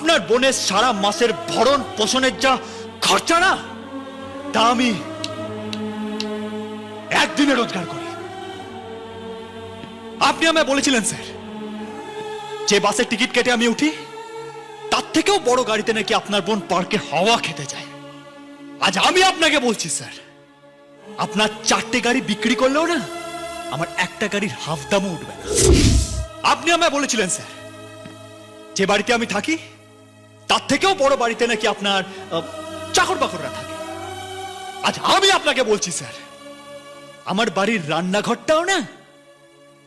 আপনার বোনের সারা মাসের ভরণ পোষণের যা খরচা না, তা আমি একদিনে রোজগার করি। আপনি আমায় বলেছিলেন স্যার, যে বাসের টিকিট কেটে আমি উঠি, তার থেকেও বড় গাড়িতে নাকি আপনার বোন পার্কে হাওয়া খেতে যায়। আজ আমি আপনাকে বলছি স্যার, আপনার 4টে গাড়ি বিক্রি করলেও না আমার একটা গাড়ির হাফ দামও উঠবে না। আপনি আমায় বলেছিলেন স্যার, যে বাড়িতে আমি থাকি তার থেকেও বড় বাড়িতে নাকি আপনার চাকর বাকররা থাকে। আজ আমি আপনাকে বলছি স্যার, আমার বাড়ির রান্নাঘরটাও না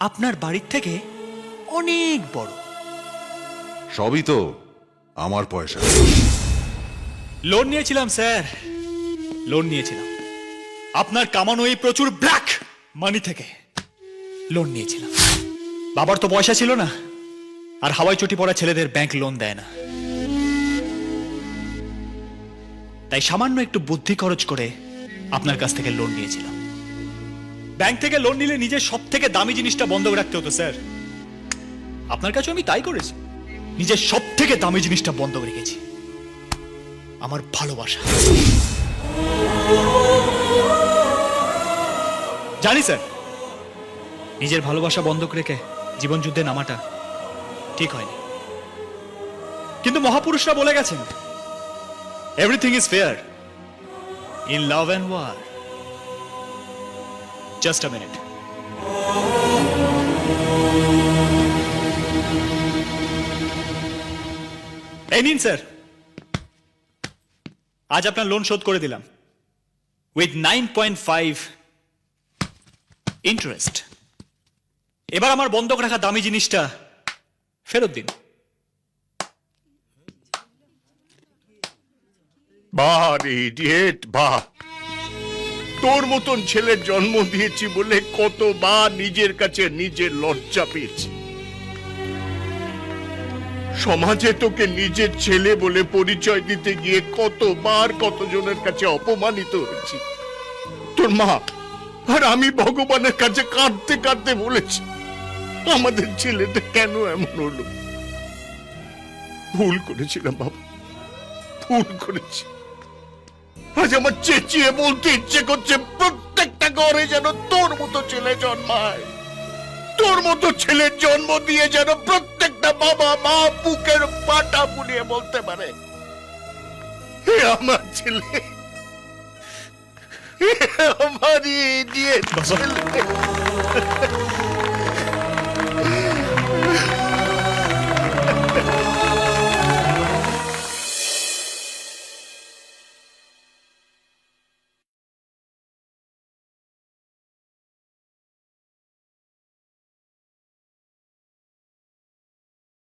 আপনার বাড়ির থেকে অনেক বড়। সবই তো আমার পয়সা। লোন নিয়েছিলাম স্যার, লোন নিয়েছিলাম আপনার কামানো এই প্রচুর ব্ল্যাক মানি থেকে লোন নিয়েছিলাম। বাবার তো পয়সা ছিল না, আর হাওয়াই চটি পড়া ছেলেদের ব্যাংক লোন দেয় না। তাই সামান্য একটু বুদ্ধি খরচ করে আপনার কাছ থেকে লোন নিয়েছিলাম। ব্যাংক থেকে লোন নিলে নিজের সব থেকে দামি জিনিসটা বন্ধক রাখতে হতো স্যার। আপনার কাছে আমি তাই করেছি, নিজের সব থেকে দামি জিনিসটা বন্ধক রেখেছি, আমার ভালোবাসা। জানি স্যার, নিজের ভালোবাসা বন্ধক রেখে জীবন যুদ্ধে নামাটা ঠিক হয়নি, কিন্তু মহাপুরুষরা বলে গেছেন, everything is fair in love and war. Just a minute. এই নিন স্যার, আজ আপনার লোন শোধ করে দিলাম উইথ 9.5 ইন্টারেস্ট। এবার আমার বন্ধক রাখা দামি জিনিসটা ফেরত দিন। বাহ রে ইডিয়েট, বাহ! তোর মতন ছেলের জন্ম দিয়েছি বলে কতবার নিজের কাছে নিজের লজ্জা পেয়েছি। সমাজে তোকে নিজের ছেলে বলে পরিচয় দিতে গিয়ে কতবার কতজনের কাছে অপমানিত হয়েছি। তোর মা আর আমি ভগবানের কাছে কাঁদতে কাঁদতে বলেছি, আমাদের ছেলেটা কেন এমন হলো। ভুল করেছিলাম বাবা, ভুল করেছি। আজ আমার চেঁচিয়ে বলতে ইচ্ছে করছে, প্রত্যেকটা ঘরে যেন তোর মতো ছেলে জন্মায়, তোর মতো ছেলের জন্ম দিয়ে যেন প্রত্যেকটা বাবা মা বুকের পাটা বুলিয়ে বলতে পারে, হে আমার ছেলে, হে আমার ইডিয়েট ছেলে।